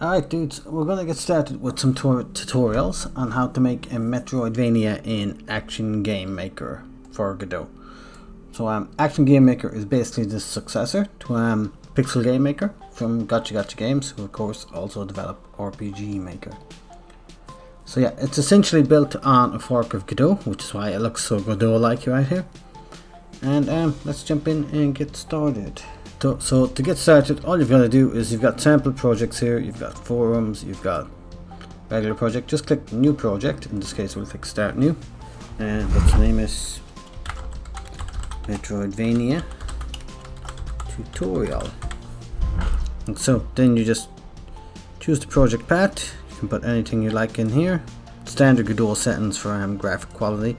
Alright dudes, we're going to get started with some tutorials on how to make a MetroidVania in Action Game Maker for Godot. So Action Game Maker is basically the successor to Pixel Game Maker from Gotcha Games, who of course also develop RPG Maker. So yeah, it's essentially built on a fork of Godot, which is why it looks so Godot-like right here. And let's jump in and get started. So to get started, all you've got to do is you've got sample projects here, you've got forums, you've got regular project. Just click new project. In this case we'll click start new, and let's name it MetroidVania tutorial. And so then you just choose the project path. You can put anything you like in here. Standard Godot settings for graphic quality.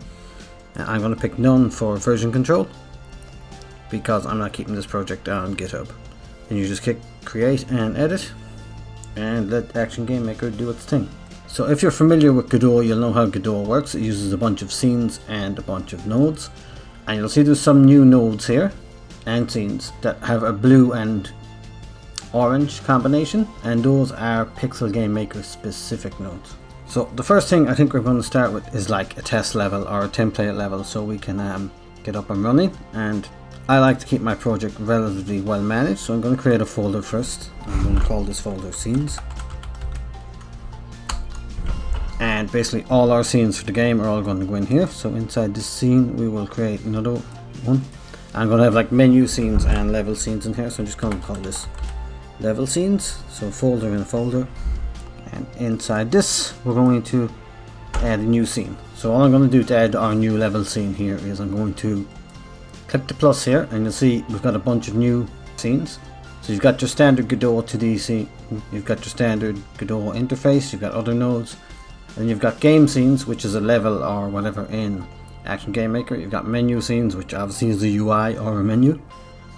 I'm going to pick none for version control, because I'm not keeping this project on GitHub. And you just click create and edit and let Action Game Maker do its thing. So if you're familiar with Godot, you'll know how Godot works. It uses a bunch of scenes and a bunch of nodes, and you'll see there's some new nodes here and scenes that have a blue and orange combination, and those are Pixel Game Maker specific nodes. So the first thing I think we're going to start with is like a test level or a template level, so we can get up and running. And I like to keep my project relatively well managed, so I'm going to create a folder first. I'm going to call this folder scenes, and basically all our scenes for the game are all going to go in here. So inside this scene we will create another one. I'm going to have like menu scenes and level scenes in here, so I'm just going to call this level scenes. So folder in a folder, and inside this we're going to add a new scene. So all I'm going to do to add our new level scene here is I'm going to click the plus here, and you'll see we've got a bunch of new scenes. So you've got your standard Godot 2D scene, you've got your standard Godot interface, you've got other nodes, and you've got game scenes, which is a level or whatever in Action Game Maker. You've got menu scenes, which obviously is the UI or a menu,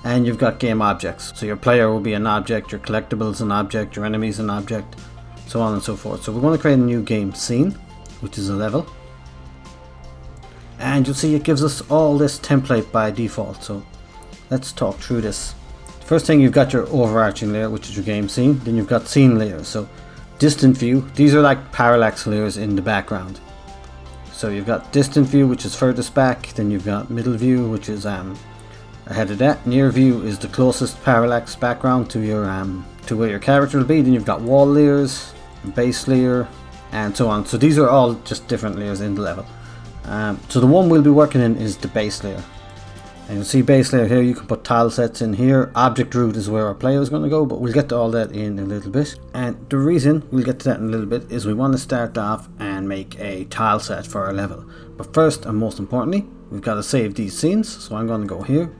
and you've got game objects. So your player will be an object, your collectibles an object, your enemies an object, so on and so forth. So we're going to create a new game scene, which is a level. And you'll see it gives us all this template by default. So let's talk through this. First thing, you've got your overarching layer, which is your game scene. Then you've got scene layers. So distant view, these are like parallax layers in the background. So you've got distant view, which is furthest back. Then you've got middle view, which is ahead of that. Near view is the closest parallax background to your to where your character will be. Then you've got wall layers, base layer, and so on. So these are all just different layers in the level. So the one we'll be working in is the base layer, and you'll see base layer here. You can put tile sets in here. Object root is where our player is going to go, but we'll get to all that in a little bit. And the reason we'll get to that in a little bit is we want to start off and make a tile set for our level. But first, and most importantly, we've got to save these scenes. So I'm going to go here,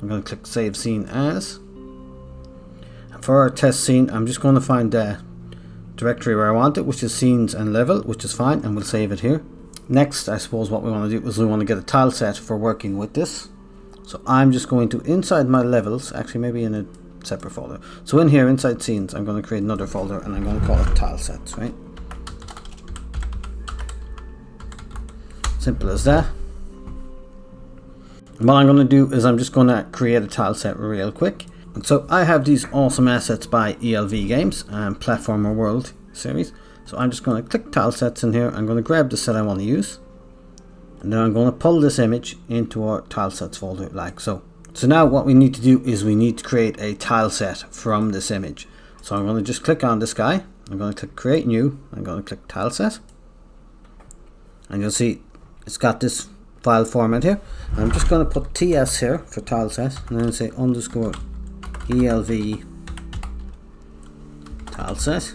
I'm going to click save scene as, and for our test scene I'm just going to find the directory where I want it, which is scenes and level, which is fine, and we'll save it here. Next, I suppose what we want to do is we want to get a tile set for working with this. So I'm just going to, inside my levels, actually maybe in a separate folder. So in here, inside scenes, I'm going to create another folder, and I'm going to call it tile sets, right? Simple as that. And what I'm going to do is I'm just going to create a tile set real quick. And so I have these awesome assets by ELV Games, Platformer World series. So I'm just going to click tile sets in here. I'm going to grab the set I want to use, and then I'm going to pull this image into our tile sets folder like so. So now what we need to do is we need to create a tile set from this image. So I'm going to just click on this guy. I'm going to click create new. I'm going to click tile set, and you'll see it's got this file format here. I'm just going to put TS here for tile set, and then say underscore ELV tile set,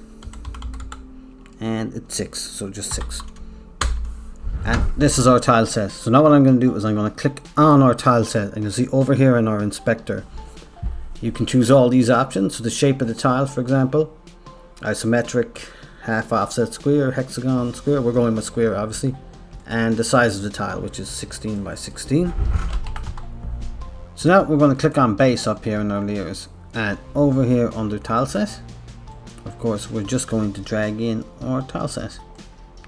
and it's 6, so just 6. And this is our tile set. So now what I'm going to do is I'm going to click on our tile set, and you'll see over here in our inspector you can choose all these options. So the shape of the tile, for example, isometric, half offset, square, hexagon, square. We're going with square obviously. And the size of the tile, which is 16 by 16. So now we're going to click on base up here in our layers, and over here under tile set, of course we're just going to drag in our tile set.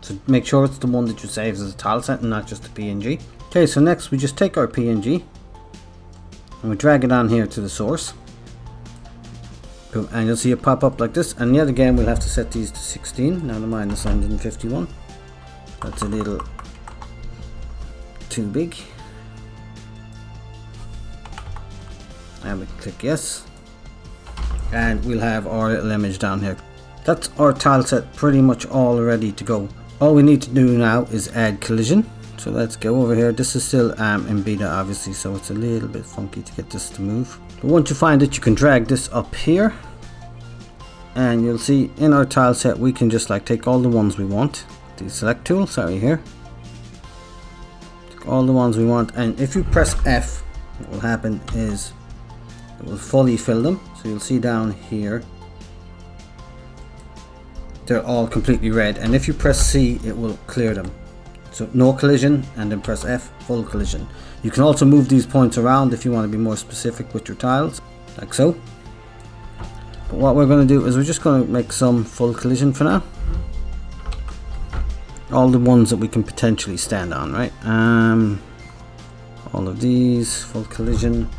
So make sure it's the one that you save as a tile set and not just a PNG. Okay, so next we just take our PNG and we drag it on here to the source. Boom, and you'll see it pop up like this. And yet again, we'll have to set these to 16. Now the minus 151. That's a little too big. And we can click yes. And we'll have our little image down here. That's our tile set pretty much all ready to go. All we need to do now is add collision. So let's go over here. This is still in beta obviously, so it's a little bit funky to get this to move. But once you find it, you can drag this up here. And you'll see in our tile set, we can just like take all the ones we want. The select tool, sorry, here. Take all the ones we want, and if you press F, what will happen is it will fully fill them. So you'll see down here, they're all completely red, and if you press C, it will clear them. So no collision, and then press F, full collision. You can also move these points around if you want to be more specific with your tiles, like so. But what we're going to do is we're just going to make some full collision for now. All the ones that we can potentially stand on, right? All of these, full collision.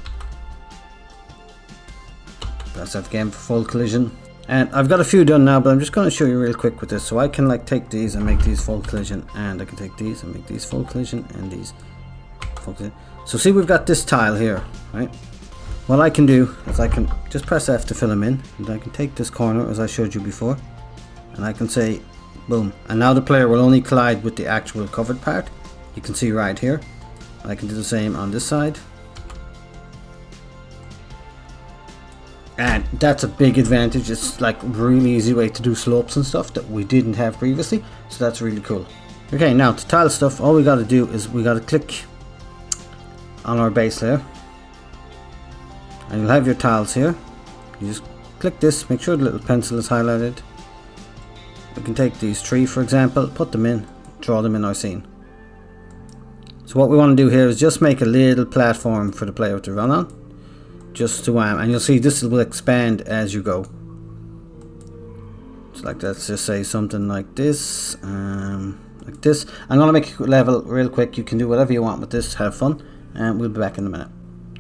Press F again for full collision. And I've got a few done now, but I'm just going to show you real quick with this. So I can like take these and make these full collision, and I can take these and make these full collision, and these full collision. So see, we've got this tile here, right? What I can do is I can just press F to fill them in, and I can take this corner as I showed you before, and I can say boom, and now the player will only collide with the actual covered part. You can see right here. I can do the same on this side. And that's a big advantage. It's like a really easy way to do slopes and stuff that we didn't have previously, so that's really cool. Okay, now to tile stuff, all we got to do is we got to click on our base layer, and you'll have your tiles here. You just click this, make sure the little pencil is highlighted. We can take these three, for example, put them in, draw them in our scene. So what we want to do here is just make a little platform for the player to run on. Just to and you'll see this will expand as you go. So like, let's just say something like this, like this. I'm gonna make a level real quick. You can do whatever you want with this, have fun, and we'll be back in a minute.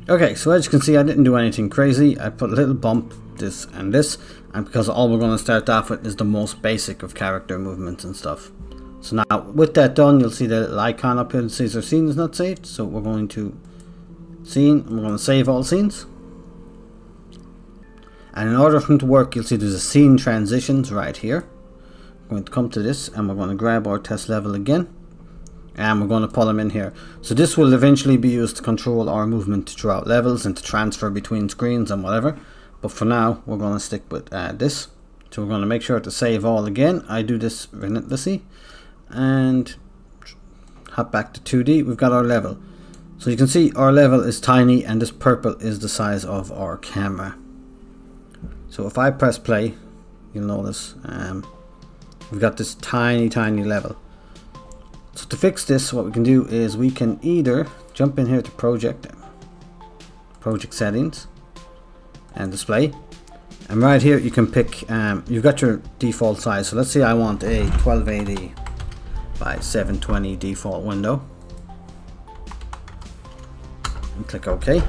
Okay, so as you can see, I didn't do anything crazy. I put a little bump, this and this, and because all we're going to start off with is the most basic of character movements and stuff. So now with that done, you'll see the little icon up here that says our scene is not saved. So we're going to scene, and we're going to save all scenes. And in order for them to work, you'll see there's a scene transitions right here. We're going to come to this, and we're going to grab our test level again, and we're going to pull them in here. So this will eventually be used to control our movement throughout levels and to transfer between screens and whatever. But for now, we're going to stick with this. So we're going to make sure to save all again. I do this relentlessly, and hop back to 2D. We've got our level. So you can see our level is tiny, and this purple is the size of our camera. So if I press play, you'll notice we've got this tiny level. So to fix this, what we can do is we can either jump in here to project settings and display, and right here you can pick you've got your default size. So let's say I want a 1280 by 720 default window, and click OK.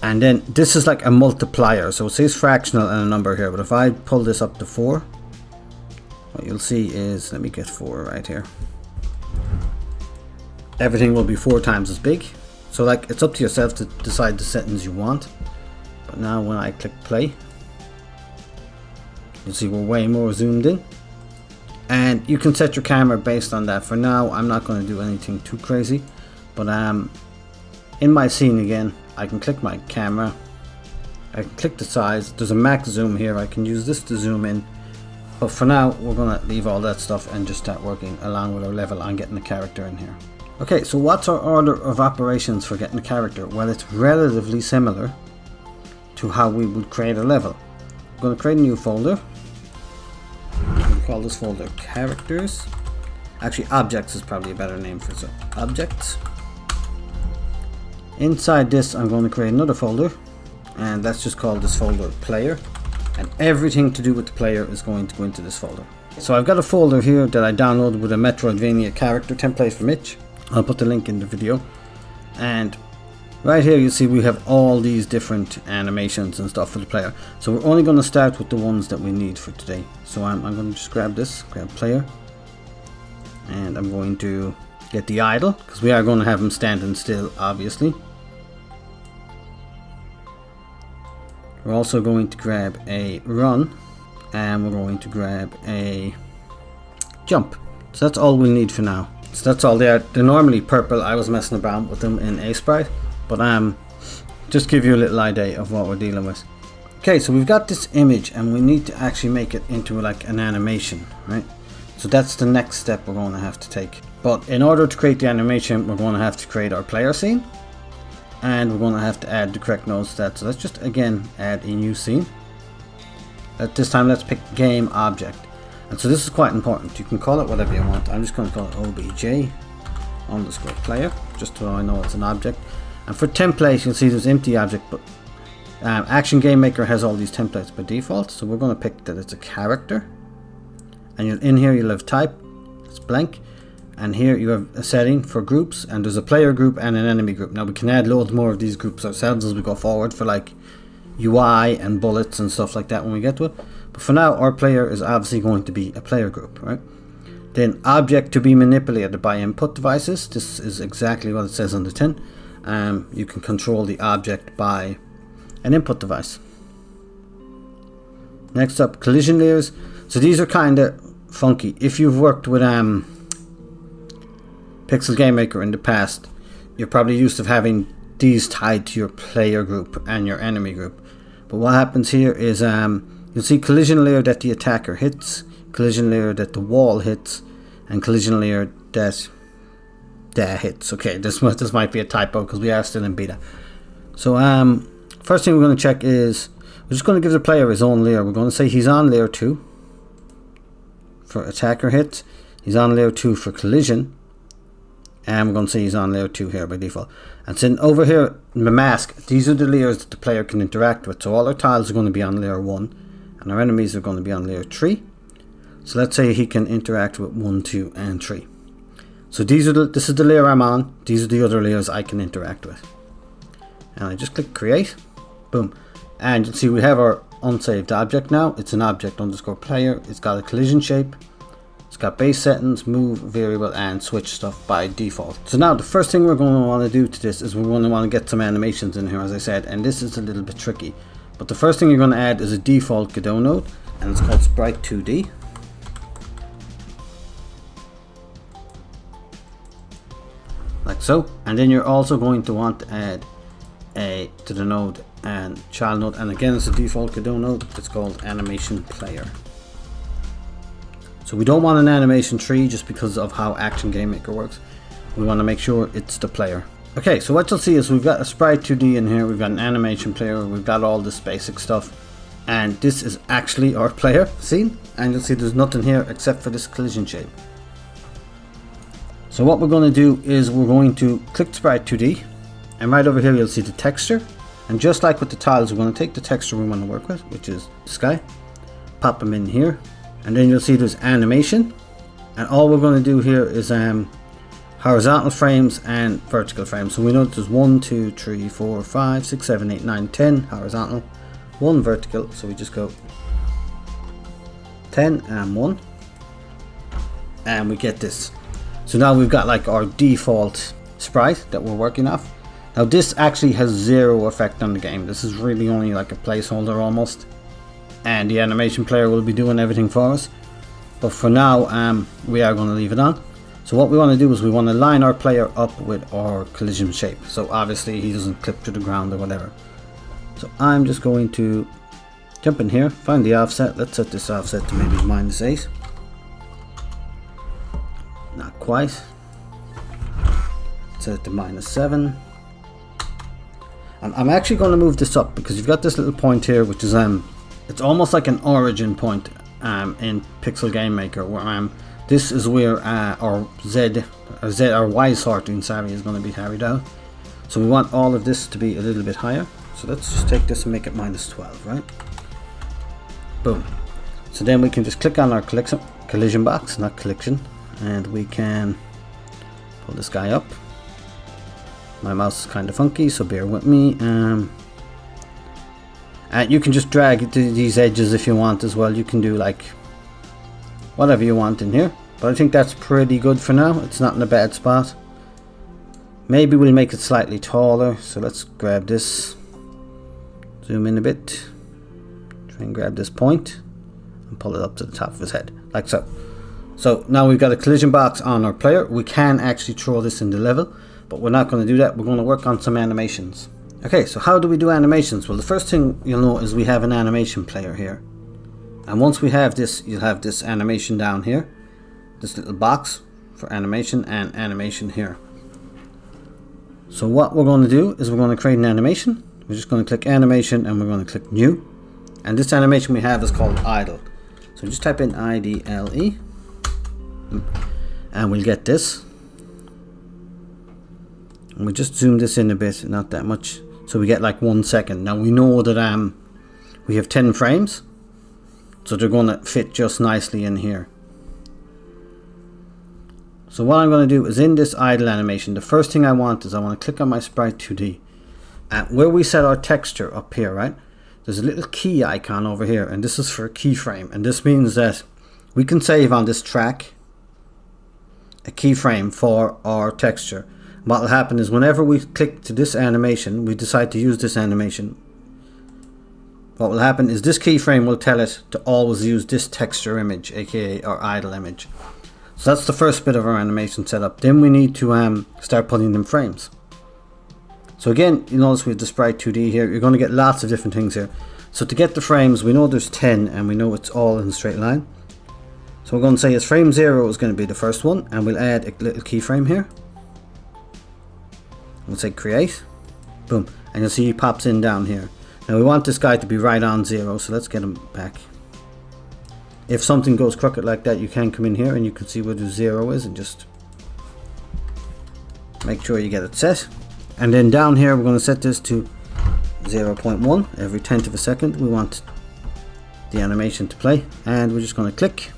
And then this is like a multiplier, so it says fractional and a number here, but if I pull this up to 4, what you'll see is, let me get 4 right here, everything will be 4 times as big. So like, it's up to yourself to decide the settings you want. But now when I click play, you'll see we're way more zoomed in, and you can set your camera based on that. For now, I'm not going to do anything too crazy, but in my scene again, I can click my camera, I can click the size, there's a max zoom here, I can use this to zoom in. But for now, we're going to leave all that stuff and just start working along with our level on getting the character in here. Okay, so what's our order of operations for getting a character? Well, it's relatively similar to how we would create a level. I'm going to create a new folder. I'm going to call this folder characters. Actually, objects is probably a better name for it. So objects. Inside this, I'm going to create another folder, and let's just call this folder player, and everything to do with the player is going to go into this folder. So I've got a folder here that I downloaded with a MetroidVania character template from Mitch. I'll put the link in the video, and right here you see we have all these different animations and stuff for the player. So we're only going to start with the ones that we need for today. So I'm going to just grab player, and I'm going to get the idle, because we are going to have him standing still, obviously. We're also going to grab a run, and we're going to grab a jump. So that's all we need for now. So that's all they are. They're normally purple. I was messing around with them in a sprite, but just give you a little idea of what we're dealing with. Okay, so we've got this image and we need to actually make it into like an animation, right? So that's the next step we're going to have to take. But in order to create the animation, we're going to have to create our player scene, and we're going to have to add the correct node stat. So let's just again add a new scene. At this time, let's pick game object. And so this is quite important. You can call it whatever you want. I'm just going to call it obj_player, just so I know it's an object. And for template, you'll see there's empty object, but Action Game Maker has all these templates by default. So we're going to pick that it's a character. And in here you'll have type, it's blank. And here you have a setting for groups, and there's a player group and an enemy group. Now we can add loads more of these groups ourselves as we go forward for like UI and bullets and stuff like that when we get to it. But for now, our player is obviously going to be a player group, right? Then object to be manipulated by input devices. This is exactly what it says on the tin. You can control the object by an input device. Next up, collision layers. So these are kind of funky. If you've worked with Pixel Game Maker in the past, you're probably used to having these tied to your player group and your enemy group. But what happens here is you'll see collision layer that the attacker hits, collision layer that the wall hits, and collision layer that hits. Okay, this might be a typo because we are still in beta. So first thing we're going to check is we're just going to give the player his own layer. We're going to say he's on layer 2 for attacker hits, he's on layer 2 for collision, and we're going to say he's on layer 2 here by default. And then over here in the mask, these are the layers that the player can interact with. So all our tiles are going to be on layer 1, and our enemies are going to be on layer 3. So let's say he can interact with 1, 2, and 3. So this is the layer I'm on. These are the other layers I can interact with. And I just click create. Boom. And you'll see we have our unsaved object now. It's an object_player. It's got a collision shape. It's got base settings, move, variable, and switch stuff by default. So now the first thing we're going to want to do to this is we're going to want to get some animations in here, as I said, and this is a little bit tricky. But the first thing you're going to add is a default Godot node, and it's called Sprite2D. Like so. And then you're also going to want to add to the node and child node, and again it's a default Godot node. It's called AnimationPlayer. So we don't want an animation tree just because of how Action Game Maker works. We want to make sure it's the player. Okay, so what you'll see is we've got a Sprite2D in here, we've got an animation player, we've got all this basic stuff, and this is actually our player scene, and you'll see there's nothing here except for this collision shape. So what we're going to do is we're going to click Sprite2D, and right over here you'll see the texture, and just like with the tiles, we're going to take the texture we want to work with, which is the sky, pop them in here. And then you'll see there's animation, and all we're going to do here is horizontal frames and vertical frames. So we know that there's 1, 2, 3, 4, 5, 6, 7, 8, 9, 10 horizontal, 1 vertical. So we just go 10 and 1, and we get this. So now we've got like our default sprite that we're working off. Now this actually has 0 effect on the game. This is really only like a placeholder almost. And the animation player will be doing everything for us, but for now we are going to leave it on. So what we want to do is we want to line our player up with our collision shape, so obviously he doesn't clip to the ground or whatever. So I'm just going to jump in here, find the offset. Let's set this offset to maybe -8. Not quite. Set it to -7. I'm actually going to move this up because you've got this little point here, which is it's almost like an origin point in Pixel Game Maker, where this is where our Y sorting is going to be carried out. So we want all of this to be a little bit higher. So let's just take this and make it -12, right? Boom. So then we can just click on our collision box, not collision, and we can pull this guy up. My mouse is kind of funky, so bear with me. And you can just drag these edges if you want as well. You can do like whatever you want in here, but I think that's pretty good for now. It's not in a bad spot. Maybe we'll make it slightly taller, so let's grab this, zoom in a bit, try and grab this point and pull it up to the top of his head, like so. So now we've got a collision box on our player. We can actually throw this in the level, but we're not going to do that. We're going to work on some animations. Okay, so how do we do animations? Well, the first thing you'll know is we have an animation player here. And once we have this, you'll have this animation down here, this little box for animation and animation here. So what we're going to do is we're going to create an animation. We're just going to click animation and we're going to click new. And this animation we have is called idle. So just type in IDLE and we'll get this. And we just zoom this in a bit, not that much. So we get like 1 second. Now we know that we have 10 frames. So they're going to fit just nicely in here. So what I'm going to do is in this idle animation, the first thing I want is I want to click on my Sprite2D. And where we set our texture up here, right? There's a little key icon over here, and this is for a keyframe. And this means that we can save on this track a keyframe for our texture. What will happen is whenever we click to this animation, we decide to use this animation. What will happen is this keyframe will tell it to always use this texture image, aka our idle image. So that's the first bit of our animation setup. Then we need to start putting in frames. So again, you notice we have the Sprite2D here. You're going to get lots of different things here. So to get the frames, we know there's 10 and we know it's all in a straight line. So we're going to say is frame 0 is going to be the first one, and we'll add a little keyframe here. We'll say create, boom, and you'll see he pops in down here. Now we want this guy to be right on 0, so let's get him back. If something goes crooked like that, you can come in here and you can see where the 0 is and just make sure you get it set. And then down here we're going to set this to 0.1 every 10th of a second. We want the animation to play, and we're just going to click.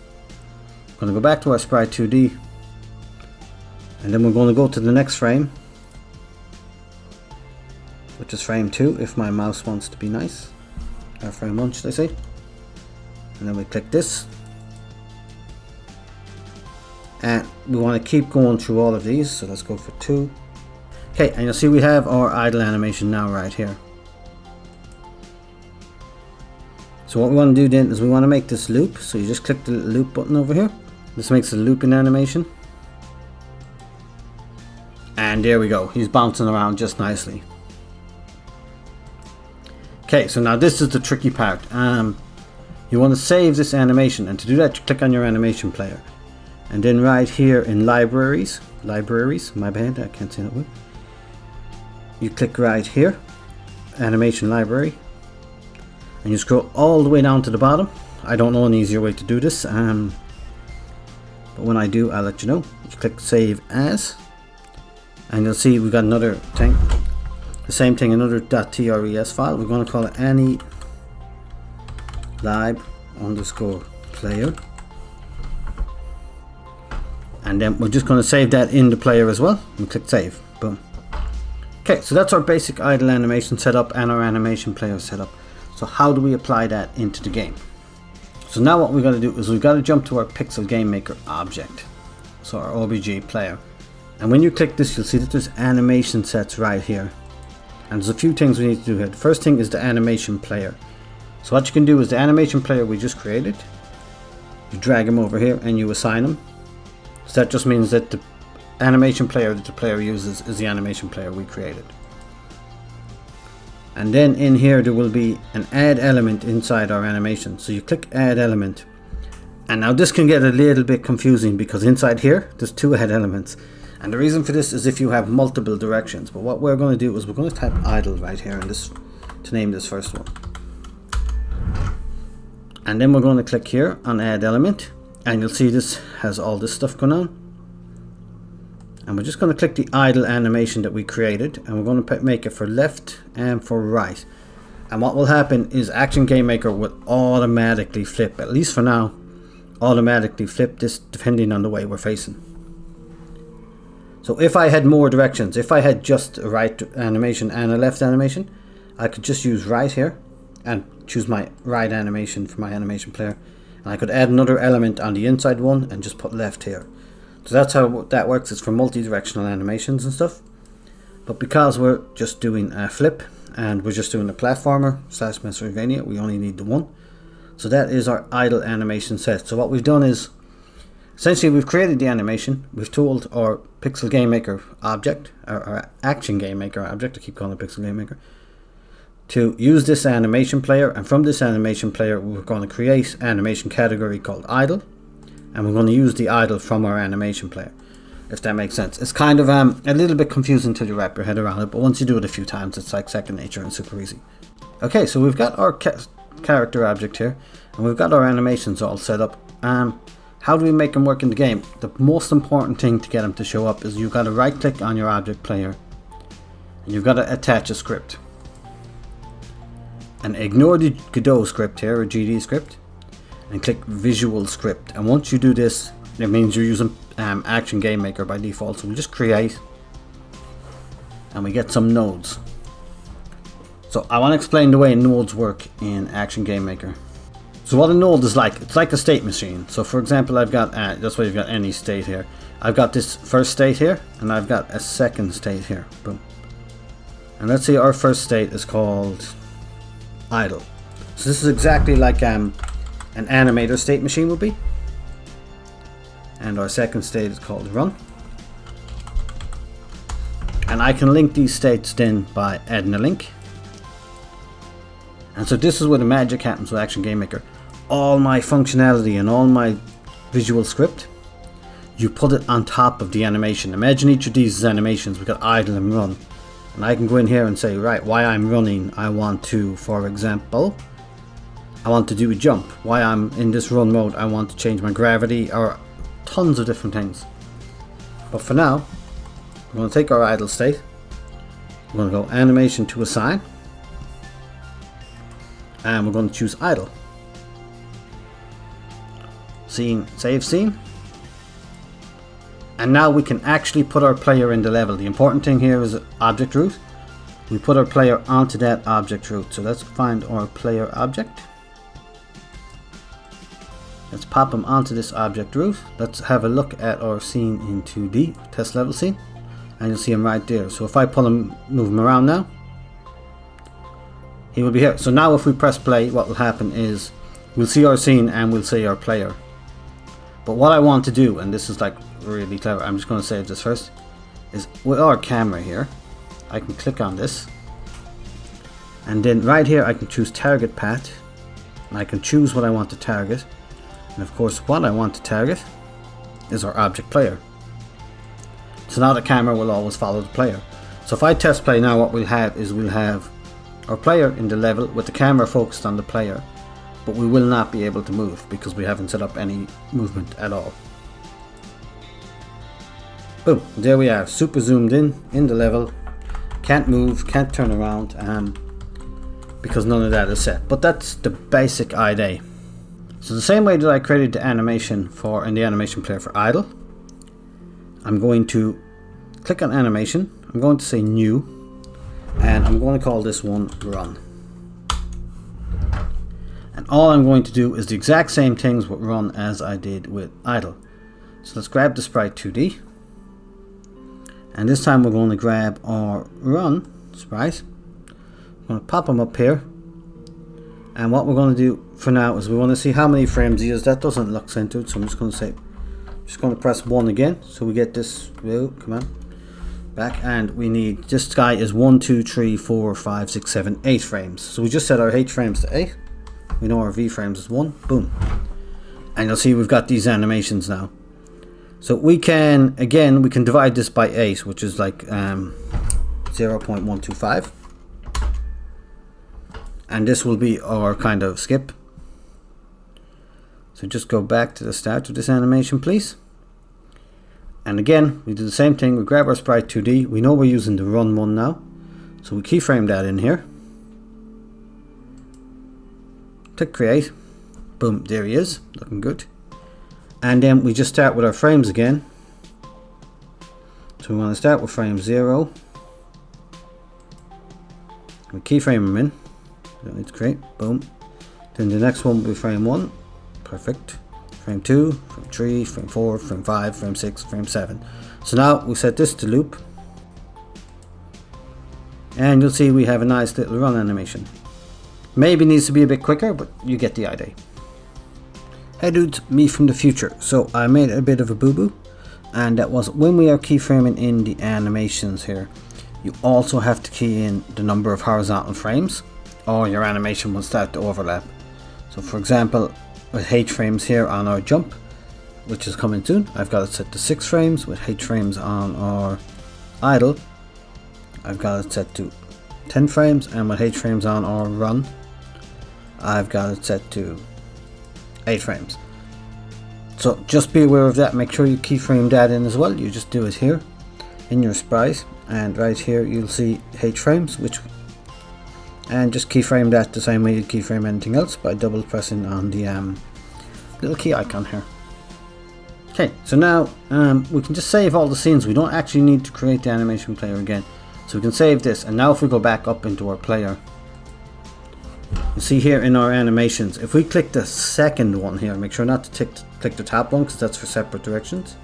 We're going to go back to our Sprite2D, and then we're going to go to the next frame, which is frame 2 if my mouse wants to be nice, or frame 1 should I say. And then we click this, and we want to keep going through all of these, so let's go for 2. Okay, and you'll see we have our idle animation now right here. So what we want to do then is we want to make this loop, so you just click the loop button over here. This makes a looping animation, and there we go, he's bouncing around just nicely. Okay, so now this is the tricky part. You want to save this animation, and to do that you click on your animation player, and then right here in libraries, my bad, I can't say that word. You click right here, animation library, and you scroll all the way down to the bottom. I don't know an easier way to do this, but when I do I'll let you know. You click save as, and you'll see we got another thing, the same thing, another .tres file. We're going to call it AniLib_player, and then we're just going to save that in the player as well, and click save, boom. Okay, so that's our basic idle animation setup and our animation player setup. So how do we apply that into the game? So now what we've got to do is we've got to jump to our Pixel Game Maker object, so our OBJ player. And when you click this, you'll see that there's animation sets right here. And there's a few things we need to do here. The first thing is the animation player. So what you can do is the animation player we just created, you drag him over here and you assign him. So that just means that the animation player that the player uses is the animation player we created. And then in here there will be an add element inside our animation. So you click add element, and now this can get a little bit confusing because inside here there's 2 add elements, and the reason for this is if you have multiple directions. But what we're going to do is we're going to type idle right here in this to name this first one, and then we're going to click here on add element, and you'll see this has all this stuff going on. And we're just going to click the idle animation that we created, and we're going to make it for left and for right. And what will happen is Action Game Maker will automatically flip, at least for now, automatically flip this depending on the way we're facing. So if I had more directions, if I had just a right animation and a left animation, I could just use right here and choose my right animation for my animation player. And I could add another element on the inside one and just put left here. So that's how that works. It's for multi-directional animations and stuff. But because we're just doing a flip and we're just doing a platformer / MetroidVania, we only need the one. So that is our idle animation set. So what we've done is, essentially we've created the animation. We've told our Pixel Game Maker object, or Action Game Maker object, I keep calling it Pixel Game Maker, to use this animation player. And from this animation player, we're going to create animation category called idle. And we're going to use the idle from our animation player, if that makes sense. It's kind of a little bit confusing till you wrap your head around it, but once you do it a few times, it's like second nature and super easy. Okay, so we've got our character object here, and we've got our animations all set up. How do we make them work in the game? The most important thing to get them to show up is you've got to right click on your object player, and you've got to attach a script. And ignore the Godot script here, or GD script, and click visual script. And once you do this, it means you're using Action Game Maker by default. So we just create and we get some nodes. So I want to explain the way nodes work in Action Game Maker. So what a node is like, it's like a state machine. So for example, I've got, that's why you've got any state here. I've got this first state here and I've got a second state here. Boom. And let's say our first state is called idle. So this is exactly like an animator state machine would be. And our second state is called run. And I can link these states then by adding a link. And so this is where the magic happens with Action Game Maker. All my functionality and all my visual script, you put it on top of the animation. Imagine each of these animations, we've got idle and run. And I can go in here and say, right, while I'm running, I want to, for example, I want to do a jump. While I'm in this run mode, I want to change my gravity, or tons of different things. But for now, we're going to take our idle state. We're going to go animation to assign. And we're going to choose idle. Scene, save scene. And now we can actually put our player in the level. The important thing here is object root. We put our player onto that object root. So let's find our player object. Let's pop him onto this object root. Let's have a look at our scene in 2D, test level scene. And you'll see him right there. So if I pull him, move him around now, he will be here. So now if we press play, what will happen is we'll see our scene and we'll see our player. But what I want to do, and this is like really clever, I'm just going to save this first, is with our camera here, I can click on this. And then right here I can choose target path. And I can choose what I want to target. And of course what I want to target is our object player. So now the camera will always follow the player. So if I test play now, what we'll have is we'll have our player in the level with the camera focused on the player, but we will not be able to move because we haven't set up any movement at all. Boom, there we are, super zoomed in the level, can't move, can't turn around, because none of that is set. But that's the basic idea. So the same way that I created the animation in the animation player for idle, I'm going to click on animation, I'm going to say new, and I'm going to call this one run. And all I'm going to do is the exact same things with run as I did with idle. So let's grab the Sprite2D, and this time we're going to grab our run sprite. I'm going to pop them up here, and what we're going to do for now is we want to see how many frames he is. That doesn't look centered, so I'm just going to press 1 again, so we get this. Oh, come on, back, and we need, this guy is 1, 2, 3, 4, 5, 6, 7, 8 frames. So we just set our H frames to 8. We know our V frames is 1. Boom. And you'll see we've got these animations now. So we can, again, we can divide this by 8, which is like 0.125. And this will be our kind of skip. So just go back to the start of this animation, please. And again, we do the same thing. We grab our Sprite2D. We know we're using the run one now, so we keyframe that in here. Click create. Boom, there he is, looking good. And then we just start with our frames again. So we want to start with frame 0. We keyframe them in. Don't need to create. Boom. Then the next one will be frame 1. Perfect. Frame 2, frame 3, frame 4, frame 5, frame 6, frame 7. So now we set this to loop. And you'll see we have a nice little run animation. Maybe needs to be a bit quicker, but you get the idea. Hey dudes, me from the future. So I made a bit of a boo-boo. And that was when we are keyframing in the animations here, you also have to key in the number of horizontal frames, or your animation will start to overlap. So for example, with H frames here on our jump, which is coming soon, I've got it set to 6 frames. With H frames on our idle, I've got it set to 10 frames, and with H frames on our run, I've got it set to 8 frames. So just be aware of that. Make sure you keyframe that in as well. You just do it here in your sprite, and right here you'll see H frames, and just keyframe that the same way you keyframe anything else by double pressing on the little key icon here. Okay, so now we can just save all the scenes. We don't actually need to create the animation player again. So we can save this, and now if we go back up into our player, you see here in our animations, if we click the second one here, make sure not to click the top one because that's for separate directions.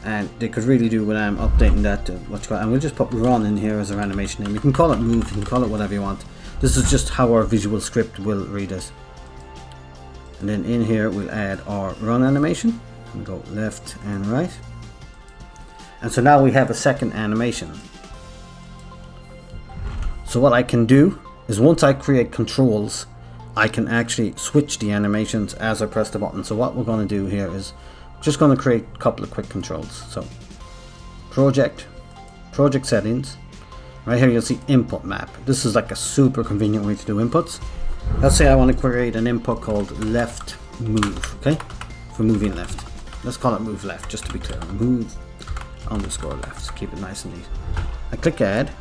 And they could really do with updating that to what you call, and we'll just put run in here as our animation name. You can call it move, you can call it whatever you want. This is just how our visual script will read it. And then in here we'll add our run animation. We'll go left and right. And so now we have a second animation. So what I can do is once I create controls, I can actually switch the animations as I press the button. So what we're going to do here is just going to create a couple of quick controls. So project settings. Right here you'll see input map. This is like a super convenient way to do inputs. Let's say I want to create an input called left move, okay? For moving left. Let's call it move left just to be clear. Move _ left. Keep it nice and neat. I click add.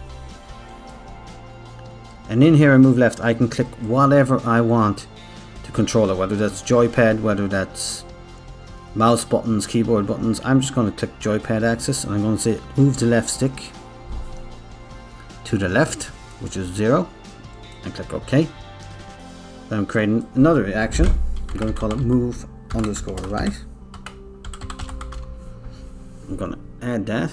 And in here in move left I can click whatever I want to control it, whether that's joypad, whether that's mouse buttons, keyboard buttons. I'm just going to click joypad axis, and I'm going to say move the left stick to the left, which is 0, and click OK. Then I'm creating another action. I'm going to call it move _ right. I'm going to add that.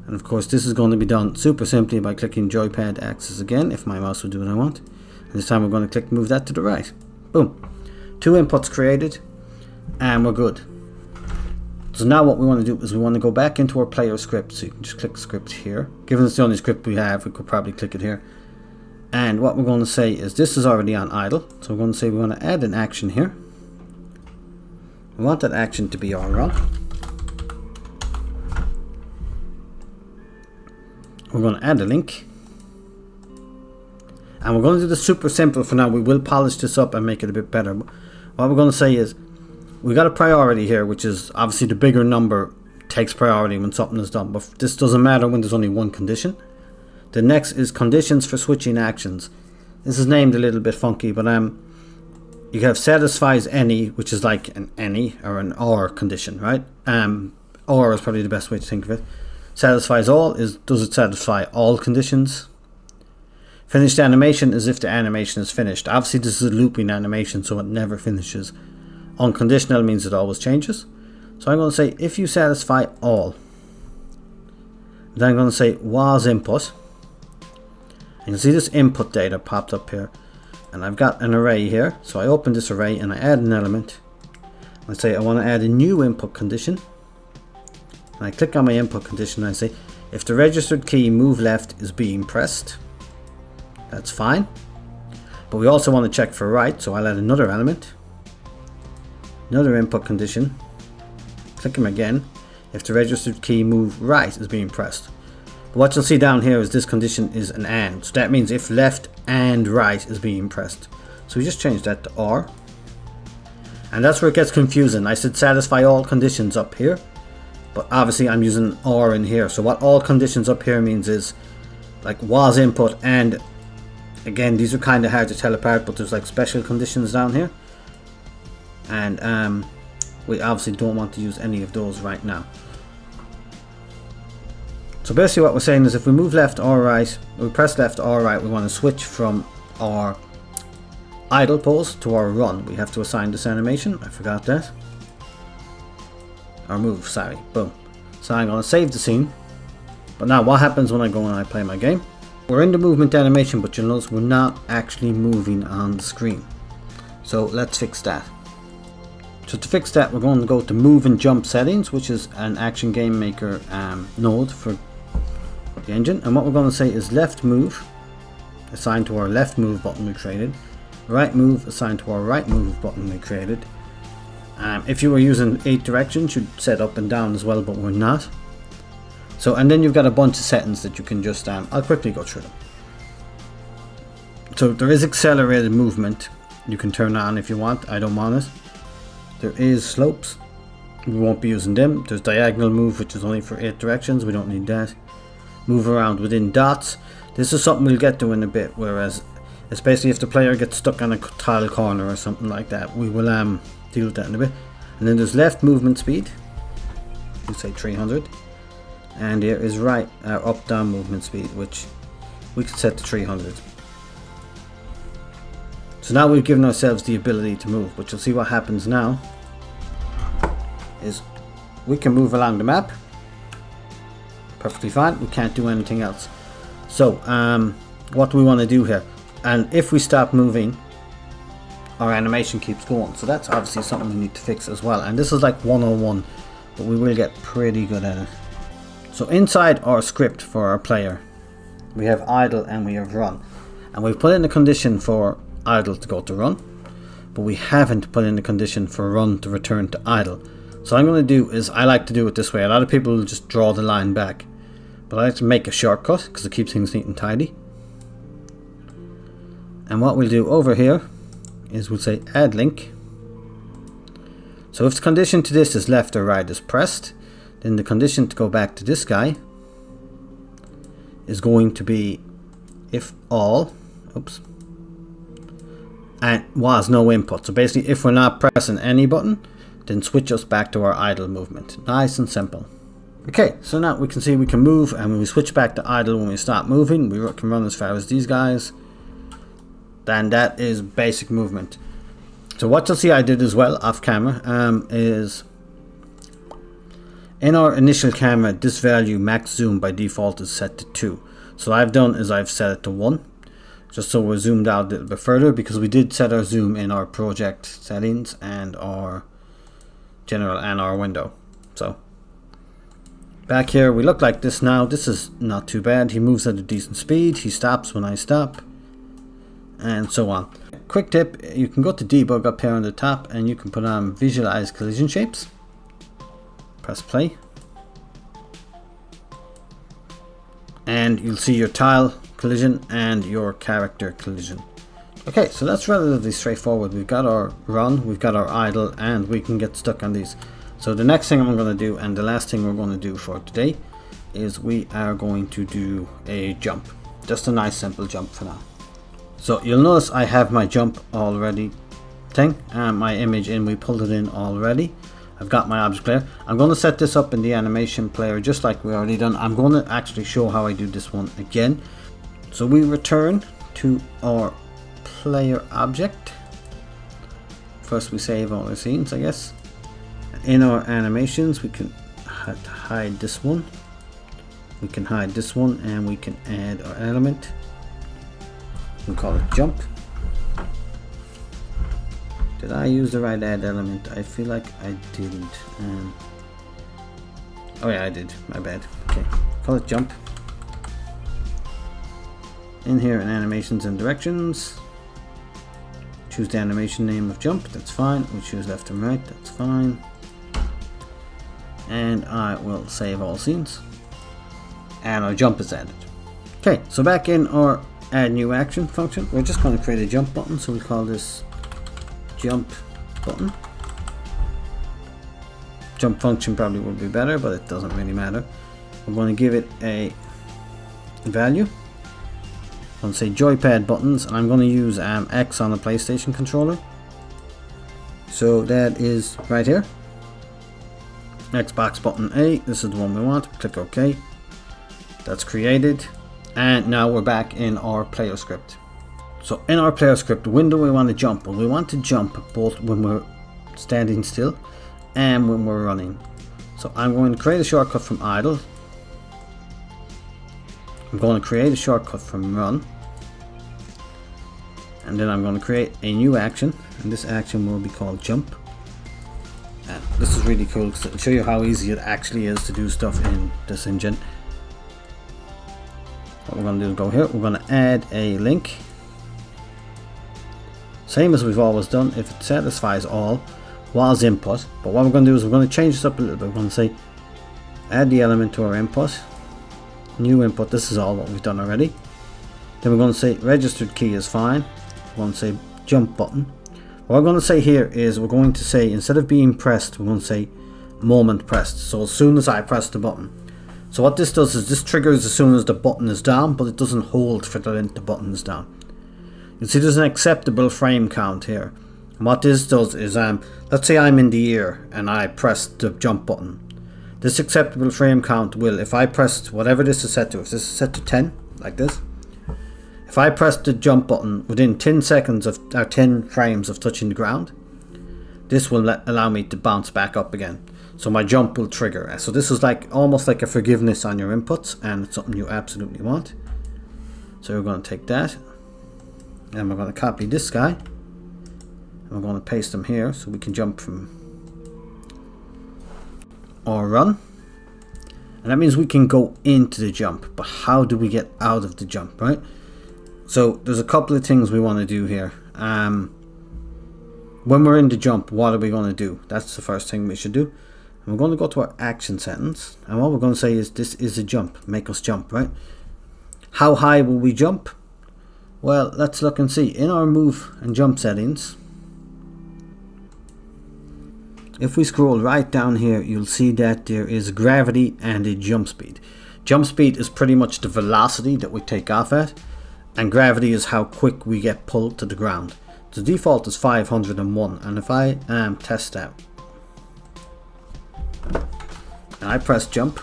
And of course this is going to be done super simply by clicking joypad axis again, if my mouse will do what I want. And this time we're going to click move that to the right. Boom. 2 inputs created, and we're good. So now what we want to do is we want to go back into our player script. So you can just click script here. Given it's the only script we have, we could probably click it here. And what we're going to say is this is already on idle. So we're going to say we want to add an action here. We want that action to be our run. We're going to add a link, and we're going to do this super simple for now. We will polish this up and make it a bit better. What we're going to say is we got a priority here, which is obviously the bigger number takes priority when something is done, but this doesn't matter when there's only one condition. The next is conditions for switching actions. This is named a little bit funky, but you have satisfies any, which is like an any or an or condition, right? Or is probably the best way to think of it. Satisfies all is, does it satisfy all conditions? Finished animation is if the animation is finished. Obviously this is a looping animation, so it never finishes. Unconditional means it always changes. So I'm going to say if you satisfy all. Then I'm going to say was input. And you see this input data popped up here. And I've got an array here. So I open this array and I add an element. I say I want to add a new input condition. And I click on my input condition and I say if the registered key move left is being pressed, that's fine. But we also want to check for right, so I'll add another element, another input condition, click them again if the registered key move right is being pressed. But what you'll see down here is this condition is an and, so that means if left and right is being pressed. So we just change that to or, and that's where it gets confusing. I said satisfy all conditions up here, but obviously I'm using or in here. So what all conditions up here means is like was input, and again these are kind of hard to tell apart, but there's like special conditions down here, and we obviously don't want to use any of those right now. So basically what we're saying is if we move left or right, we press left or right, we want to switch from our idle pose to our run. We have to assign this animation. I forgot that. Or move, sorry. Boom. So I'm going to save the scene. But now what happens when I go and I play my game? We're in the movement animation, but you'll notice we're not actually moving on the screen. So let's fix that. So to fix that, we're going to go to move and jump settings, which is an action game maker node for the engine. And what we're going to say is left move assigned to our left move button we created, right move assigned to our right move button we created. If you were using 8 directions, you'd set up and down as well, but we're not. So, and then you've got a bunch of settings that you can just, I'll quickly go through them. So there is accelerated movement you can turn on if you want. I don't want it. There is slopes. We won't be using them. There's diagonal move, which is only for 8 directions. We don't need that. Move around within dots. This is something we'll get to in a bit, whereas especially if the player gets stuck on a tile corner or something like that, we will deal with that in a bit. And then there's left movement speed. We'll say 300. And there is right up down movement speed, which we can set to 300. So now we've given ourselves the ability to move, but you'll see what happens now is we can move along the map perfectly fine. We can't do anything else. So what do we want to do here? And if we stop moving, our animation keeps going. So that's obviously something we need to fix as well. And this is like 101, but we will get pretty good at it. So inside our script for our player, we have idle and we have run. And we've put in the condition for idle to go to run, but we haven't put in the condition for run to return to idle. So what I'm going to do is, I like to do it this way. A lot of people will just draw the line back, but I like to make a shortcut because it keeps things neat and tidy. And what we'll do over here is we'll say add link. So if the condition to this is left or right is pressed, then the condition to go back to this guy is going to be if all, oops, and was no input. So basically if we're not pressing any button, then switch us back to our idle movement. Nice and simple. Okay, so now we can see we can move, and when we switch back to idle, when we stop moving, we can run as far as these guys. Then that is basic movement. So what you'll see I did as well off camera is in our initial camera, this value max zoom by default is set to 2. So what I've done is I've set it to 1, just so we're zoomed out a little bit further, because we did set our zoom in our project settings and our general and our window. So back here we look like this now. This is not too bad. He moves at a decent speed. He stops when I stop, and so on. Quick tip, you can go to debug up here on the top and you can put on visualize collision shapes. Press play and you'll see your tile collision and your character collision. Okay, so that's relatively straightforward. We've got our run, we've got our idle, and we can get stuck on these. So the next thing I'm going to do, and the last thing we're going to do for today, is we are going to do a jump. Just a nice simple jump for now. So you'll notice I have my jump already thing, and my image in, we pulled it in already. I've got my object layer. I'm going to set this up in the animation player just like we already done. I'm going to actually show how I do this one again. So we return to our player object. First we save all our scenes, I guess. In our animations we can hide this one. We can hide this one, and we can add our element. We call it jump. Did I use the right add element? I feel like I didn't. Oh yeah, I did. My bad. Okay, call it jump. In here in animations and directions, choose the animation name of jump. That's fine. We choose left and right. That's fine. And I will save all scenes. And our jump is added. Okay, so back in our add new action function, we're just going to create a jump button. So we call this jump button. Jump function probably would be better, but it doesn't really matter. I'm going to give it a value. I'm going to say joypad buttons, and I'm going to use X on the PlayStation controller. So that is right here. Xbox button A, this is the one we want. Click OK. That's created. And now we're back in our player script. So in our player script, when do we want to jump? Well, we want to jump both when we're standing still and when we're running. So I'm going to create a shortcut from idle. I'm going to create a shortcut from run. And then I'm going to create a new action, and this action will be called jump. And this is really cool because it'll show you how easy it actually is to do stuff in this engine. What we're going to do is go here, we're going to add a link. Same as we've always done, if it satisfies all, was input. But what we're going to do is we're going to change this up a little bit. We're going to say add the element to our input, new input. This is all what we've done already. Then we're going to say registered key is fine. We're going to say jump button. What we're going to say here is we're going to say, instead of being pressed, we're going to say moment pressed. So as soon as I press the button. So what this does is this triggers as soon as the button is down, but it doesn't hold for the button is down. You see there's an acceptable frame count here. And what this does is, let's say I'm in the air and I press the jump button. This acceptable frame count will, if I pressed whatever this is set to, if this is set to 10, like this, if I press the jump button within 10 seconds of, or 10 frames of touching the ground, this will allow me to bounce back up again. So my jump will trigger. So this is like almost like a forgiveness on your inputs, and it's something you absolutely want. So we're going to take that, and we're going to copy this guy, and we're going to paste him here so we can jump from or run. And that means we can go into the jump, but how do we get out of the jump, right? So there's a couple of things we want to do here. When we're in the jump, what are we going to do? That's the first thing we should do. And we're going to go to our action settings, and what we're going to say is this is a jump, make us jump, right? How high will we jump? Well, let's look and see. In our move and jump settings, if we scroll right down here, you'll see that there is gravity and a jump speed. Jump speed is pretty much the velocity that we take off at, and gravity is how quick we get pulled to the ground. The default is 501, and if I test that and I press jump,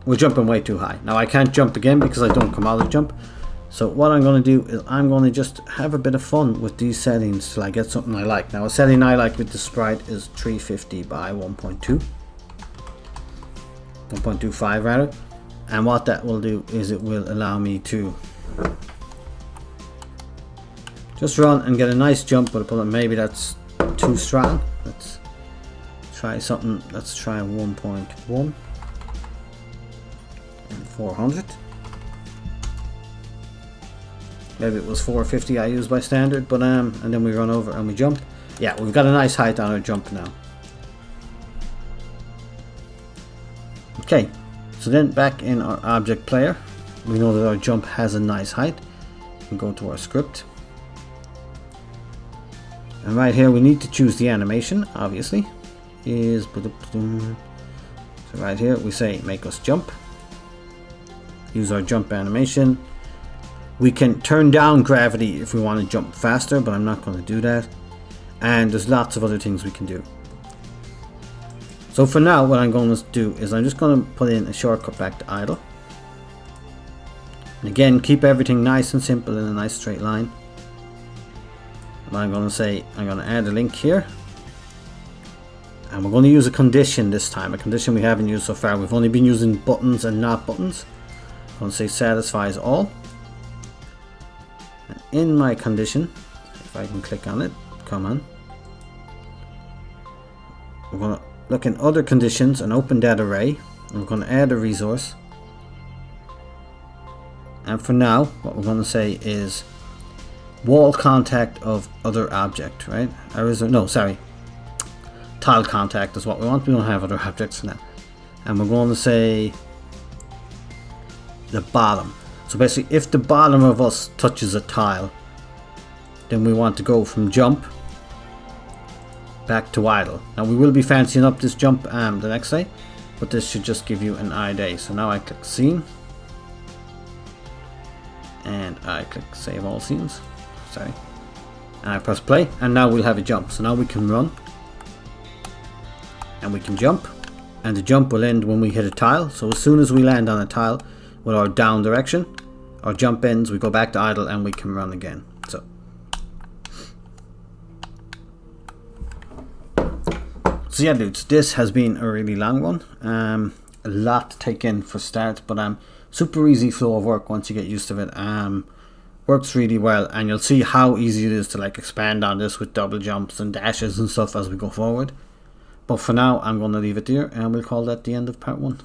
we're jumping way too high. Now I can't jump again because I don't come out of jump. So what I'm going to do is I'm going to just have a bit of fun with these settings till I get something I like. Now a setting I like with the sprite is 350 by 1.25 rather. And what that will do is it will allow me to just run and get a nice jump, but maybe that's too strong. Let's try something. Let's try 1.1 and 400. Maybe it was 450 I used by standard, but and then we run over and we jump. Yeah, we've got a nice height on our jump now. Okay. So then back in our object player, we know that our jump has a nice height. We can go to our script. And right here we need to choose the animation, obviously. So right here we say make us jump. Use our jump animation. We can turn down gravity if we want to jump faster, but I'm not going to do that. And there's lots of other things we can do. So for now, what I'm going to do is I'm just going to put in a shortcut back to idle. And again, keep everything nice and simple in a nice straight line. And I'm going to say, I'm going to add a link here. And we're going to use a condition this time, a condition we haven't used so far. We've only been using buttons and not buttons. I'm going to say satisfies all. And in my condition, if I can click on it, come on. We're going to look in other conditions and open that array. And we're going to add a resource. And for now, what we're going to say is wall contact of other object, right? Or is there, no, sorry. Tile contact is what we want. We don't have other objects now. And we're going to say the bottom. So basically, if the bottom of us touches a tile, then we want to go from jump back to idle. Now we will be fancying up this jump the next day, but this should just give you an ID. So now I click scene, and I click save all scenes. Sorry, and I press play, and now we'll have a jump. So now we can run, and we can jump, and the jump will end when we hit a tile. So as soon as we land on a tile with our down direction, our jump ends, we go back to idle and we can run again. So yeah dudes, this has been a really long one, a lot to take in for start, but super easy flow of work once you get used to it. Works really well, and you'll see how easy it is to like expand on this with double jumps and dashes and stuff as we go forward. But for now I'm going to leave it there, and we'll call that the end of part 1.